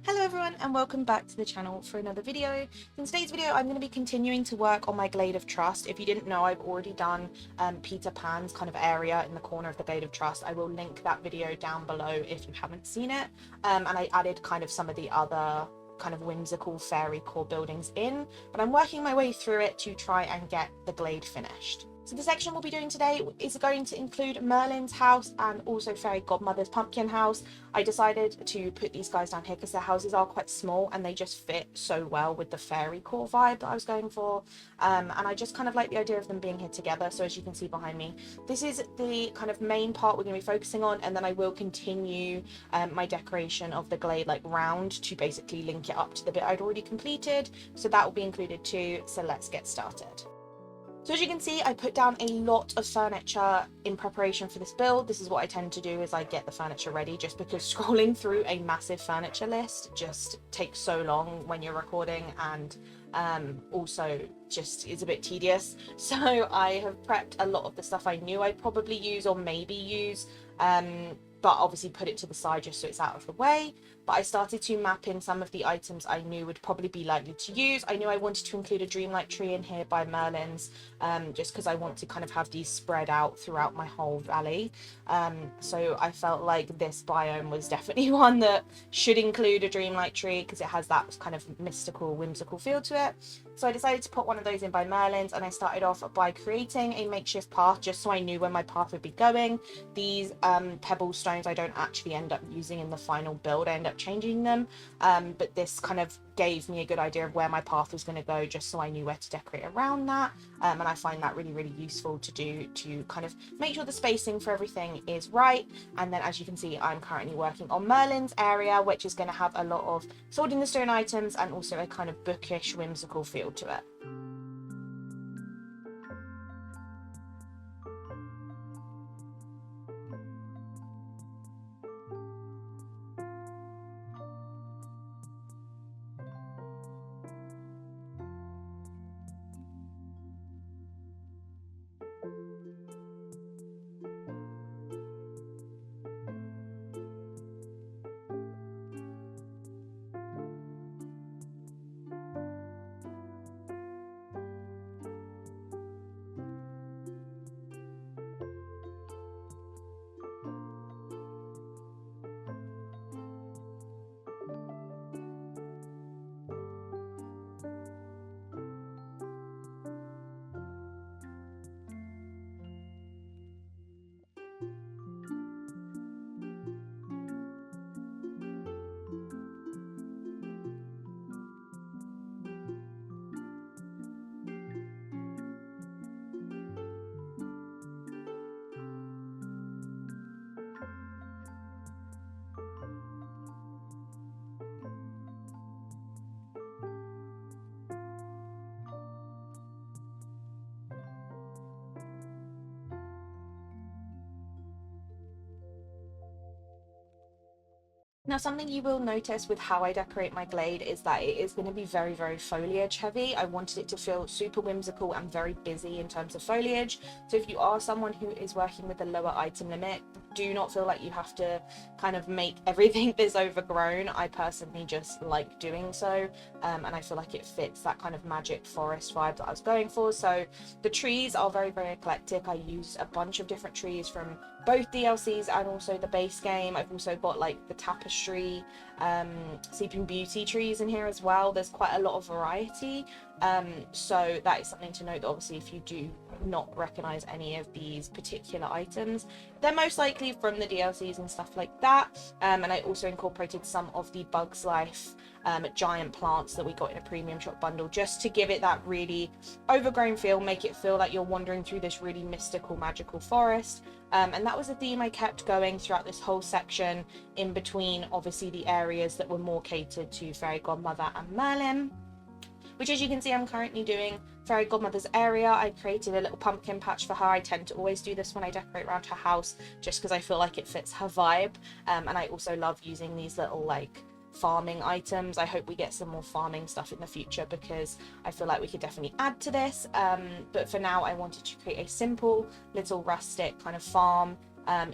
Hello everyone and welcome back to the channel for another video. In today's video I'm going to be continuing to work on my Glade of Trust. If you didn't know, I've already done Peter Pan's kind of area in the corner of the Glade of Trust. I will link that video down below if you haven't seen it. And I added kind of some of the other kind of whimsical fairy core buildings in, but I'm working my way through it to try and get the Glade finished. So the section we'll be doing today is going to include Merlin's house and also Fairy Godmother's pumpkin house. I decided to put these guys down here because their houses are quite small and they just fit so well with the fairy core vibe that I was going for. And I just kind of like the idea of them being here together. So as you can see behind me, this is the kind of main part we're going to be focusing on, and then I will continue my decoration of the glade like round to basically link it up to the bit I'd already completed. So that will be included too. So let's get started. So as you can see, I put down a lot of furniture in preparation for this build. This is what I tend to do, is I get the furniture ready, just because scrolling through a massive furniture list just takes so long when you're recording, and also just is a bit tedious. So I have prepped a lot of the stuff I knew I'd probably use or maybe use, but obviously put it to the side just so it's out of the way. But I started to map in some of the items I knew would probably be likely to use. I knew I wanted to include a dreamlight tree in here by Merlin's, just because I want to kind of have these spread out throughout my whole valley. So I felt like this biome was definitely one that should include a dreamlight tree because it has that kind of mystical, whimsical feel to it. So I decided to put one of those in by Merlin's, and I started off by creating a makeshift path just so I knew where my path would be going. These pebble stones I don't actually end up using in the final build. I end up changing them, but this kind of gave me a good idea of where my path was going to go, just so I knew where to decorate around that. And I find that really, really useful to do, to kind of make sure the spacing for everything is right. And then as you can see, I'm currently working on Merlin's area, which is going to have a lot of sword in the stone items and also a kind of bookish, whimsical feel to it. Now, something you will notice with how I decorate my glade is that it is going to be very, very foliage heavy. I wanted it to feel super whimsical and very busy in terms of foliage. So if you are someone who is working with a lower item limit, do not feel like you have to kind of make everything this overgrown. I personally just like doing so, and I feel like it fits that kind of magic forest vibe that I was going for. So the trees are very, very eclectic. I used a bunch of different trees from both DLCs and also the base game. I've also got like the tapestry, Sleeping Beauty trees in here as well. There's quite a lot of variety. So that is something to note, that obviously if you do not recognize any of these particular items, they're most likely from the DLCs and stuff like that. And I also incorporated some of the Bugs Life giant plants that we got in a premium shop bundle, just to give it that really overgrown feel, make it feel like you're wandering through this really mystical, magical forest. And that was a theme I kept going throughout this whole section, in between obviously the areas that were more catered to Fairy Godmother and Merlin, which, as you can see, I'm currently doing Fairy Godmother's area. I created a little pumpkin patch for her. I tend to always do this when I decorate around her house, just because I feel like it fits her vibe. And I also love using these little like farming items. I hope we get some more farming stuff in the future, because I feel like we could definitely add to this. But for now, I wanted to create a simple little rustic kind of farm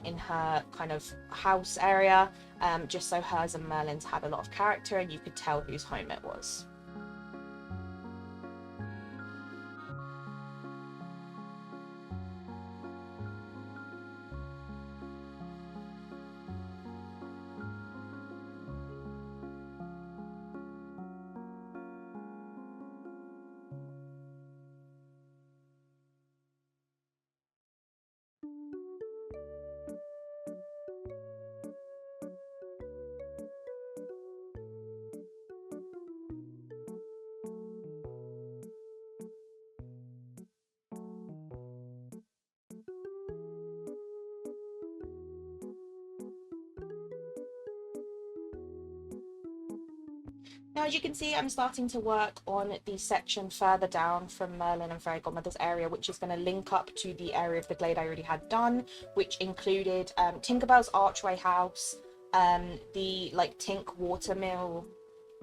in her kind of house area, just so hers and Merlin's had a lot of character and you could tell whose home it was. Now, as you can see, I'm starting to work on the section further down from Merlin and Fairy Godmother's area, which is going to link up to the area of the glade I already had done, which included Tinkerbell's Archway House, the like Tink Watermill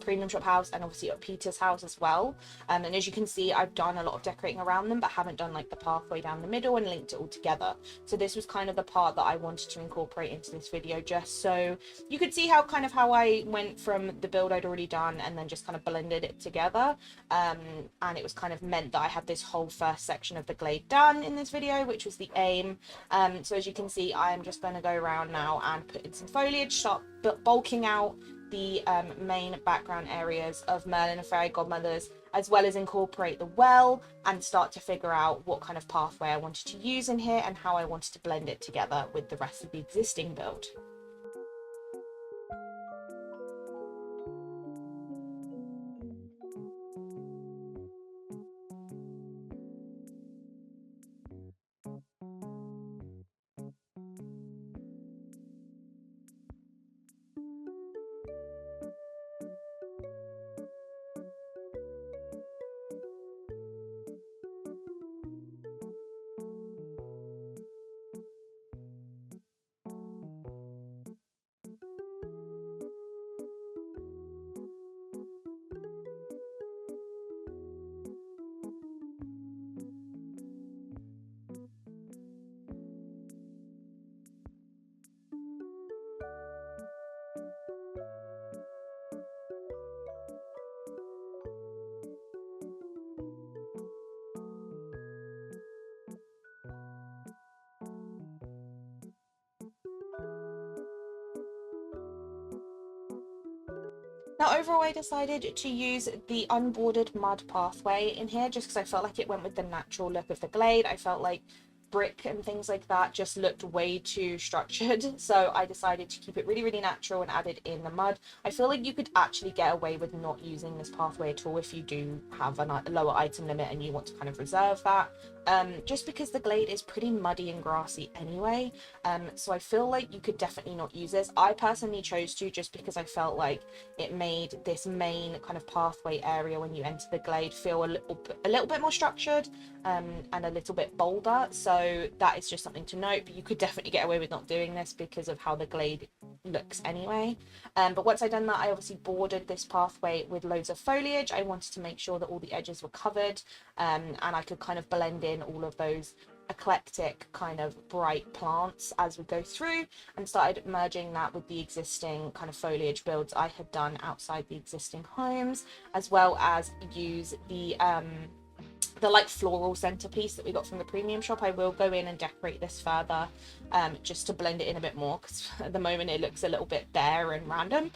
premium shop house, and obviously at Peter's house as well. And as you can see, I've done a lot of decorating around them, but haven't done like the pathway down the middle and linked it all together. So this was kind of the part that I wanted to incorporate into this video, just so you could see how I went from the build I'd already done and then just kind of blended it together. And it was kind of meant that I had this whole first section of the glade done in this video, which was the aim. So as you can see, I'm just going to go around now and put in some foliage, start bulking out the main background areas of Merlin and Fairy Godmother's, as well as incorporate the well and start to figure out what kind of pathway I wanted to use in here and how I wanted to blend it together with the rest of the existing build. Now overall, I decided to use the unbordered mud pathway in here just because I felt like it went with the natural look of the glade. I felt like brick and things like that just looked way too structured, so I decided to keep it really, really natural and added in the mud. I feel like you could actually get away with not using this pathway at all if you do have a lower item limit and you want to kind of reserve that, just because the glade is pretty muddy and grassy anyway, so I feel like you could definitely not use this. I personally chose to just because I felt like it made this main kind of pathway area when you enter the glade feel a little bit more structured, and a little bit bolder. So that is just something to note, but you could definitely get away with not doing this because of how the glade looks anyway. But once I'd done that, I obviously bordered this pathway with loads of foliage. I wanted to make sure that all the edges were covered, and I could kind of blend in all of those eclectic kind of bright plants as we go through, and started merging that with the existing kind of foliage builds I had done outside the existing homes, as well as use the like floral centerpiece that we got from the premium shop. I will go in and decorate this further, just to blend it in a bit more, because at the moment it looks a little bit bare and random,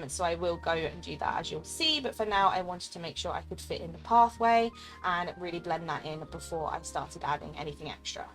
so I will go and do that as you'll see. But for now, I wanted to make sure I could fit in the pathway and really blend that in before I started adding anything extra.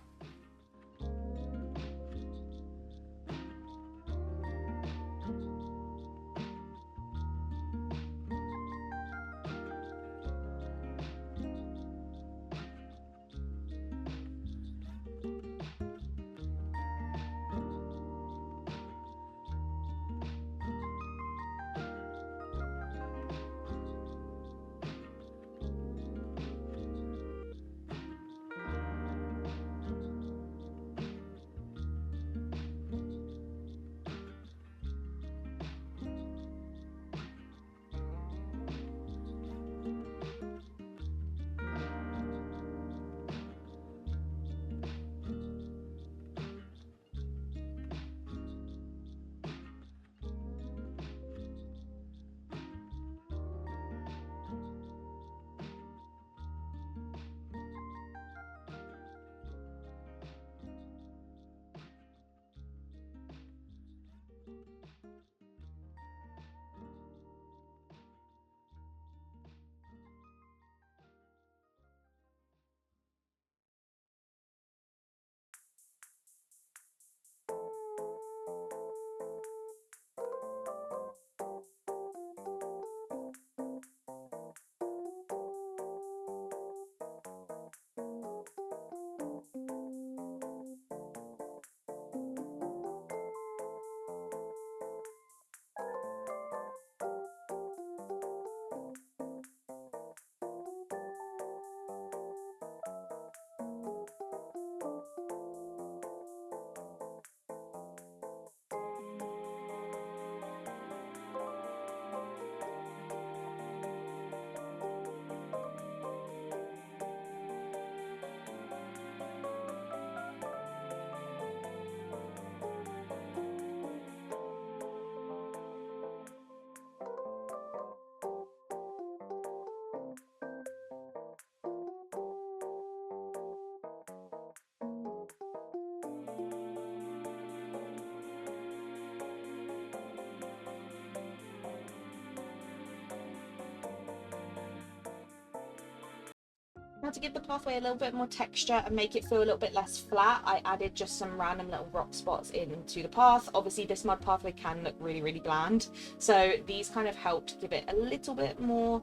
to give the pathway a little bit more texture and make it feel a little bit less flat, I added just some random little rock spots into the path. Obviously this mud pathway can look really, really bland, so these kind of helped give it a little bit more.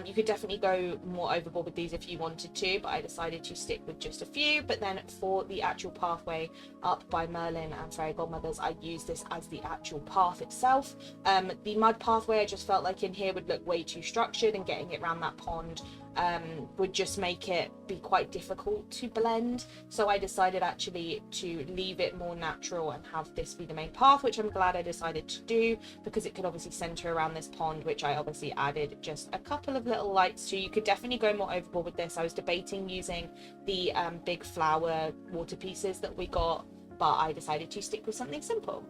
You could definitely go more overboard with these if you wanted to, but I decided to stick with just a few. But then for the actual pathway up by Merlin and Fairy Godmother's, I used this as the actual path itself. The mud pathway, I just felt like in here would look way too structured, and getting it around that pond would just make it be quite difficult to blend. So I decided actually to leave it more natural and have this be the main path, which I'm glad I decided to do, because it could obviously center around this pond, which I obviously added just a couple of little lights to. You could definitely go more overboard with this. I was debating using the big flower water pieces that we got, but I decided to stick with something simple.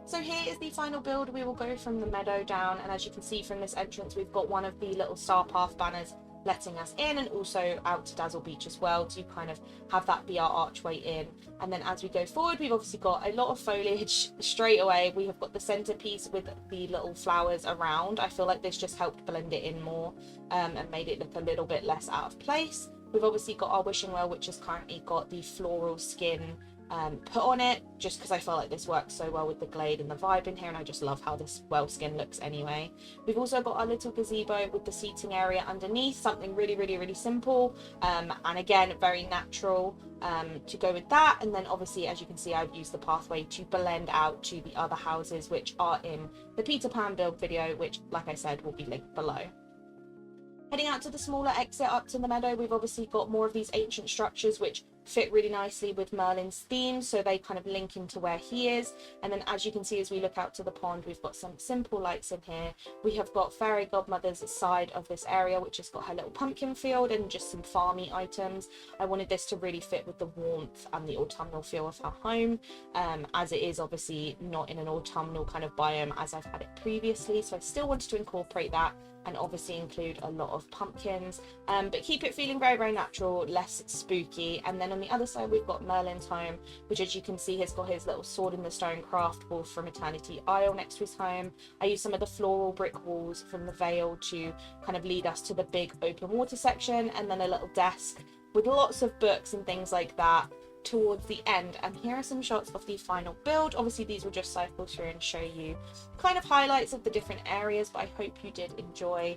So here is the final build. We will go from the meadow down, and as you can see from this entrance, we've got one of the little star path banners letting us in, and also out to Dazzle Beach as well, to kind of have that be our archway in. And then as we go forward, we've obviously got a lot of foliage straight away. We have got the centerpiece with the little flowers around. I feel like this just helped blend it in more and made it look a little bit less out of place. We've obviously got our wishing well, which has currently got the floral skin put on it, just because I felt like this works so well with the glade and the vibe in here, and I just love how this well skin looks anyway. We've also got our little gazebo with the seating area underneath, something really, really, really simple, and again very natural to go with that. And then obviously, as you can see, I've used the pathway to blend out to the other houses, which are in the Peter Pan build video, which, like I said, will be linked below. Heading out to the smaller exit up to the meadow, we've obviously got more of these ancient structures which fit really nicely with Merlin's theme, so they kind of link into where he is. And then as you can see, as we look out to the pond, we've got some simple lights in here. We have got Fairy Godmother's side of this area, which has got her little pumpkin field and just some farmy items. I wanted this to really fit with the warmth and the autumnal feel of her home, as it is obviously not in an autumnal kind of biome as I've had it previously, so I still wanted to incorporate that and obviously include a lot of pumpkins, but keep it feeling very, very natural, less spooky. And then on the other side, we've got Merlin's home, which, as you can see, has got his little sword in the stone craft wall from Eternity Isle next to his home. I used some of the floral brick walls from the Vale to kind of lead us to the big open water section, and then a little desk with lots of books and things like that towards the end. And here are some shots of the final build. Obviously these will just cycle through and show you kind of highlights of the different areas, but I hope you did enjoy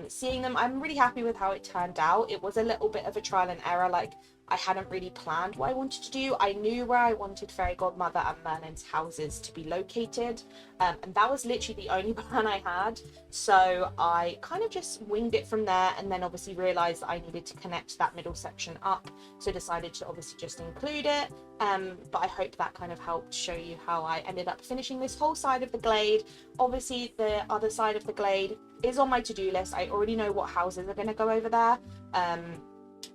seeing them. I'm really happy with how it turned out. It was a little bit of a trial and error, like I hadn't really planned what I wanted to do. I knew where I wanted Fairy Godmother and Merlin's houses to be located, and that was literally the only plan I had. So I kind of just winged it from there, and then obviously realized that I needed to connect that middle section up, so decided to obviously just include it. But I hope that kind of helped show you how I ended up finishing this whole side of the glade. Obviously the other side of the glade is on my to-do list. I already know what houses are going to go over there,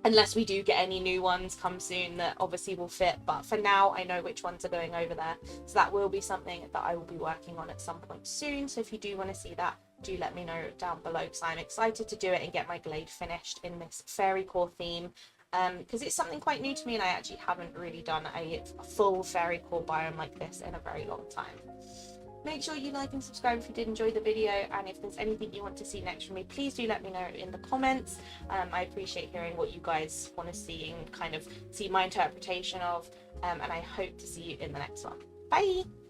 unless we do get any new ones come soon that obviously will fit, but for now I know which ones are going over there, so that will be something that I will be working on at some point soon. So if you do want to see that, do let me know down below, because I'm excited to do it and get my glade finished in this fairy core theme, because it's something quite new to me, and I actually haven't really done a full fairy core biome like this in a very long time. Make sure you like and subscribe if you did enjoy the video, and if there's anything you want to see next from me, please do let me know in the comments. I appreciate hearing what you guys want to see and kind of see my interpretation of, and I hope to see you in the next one. Bye!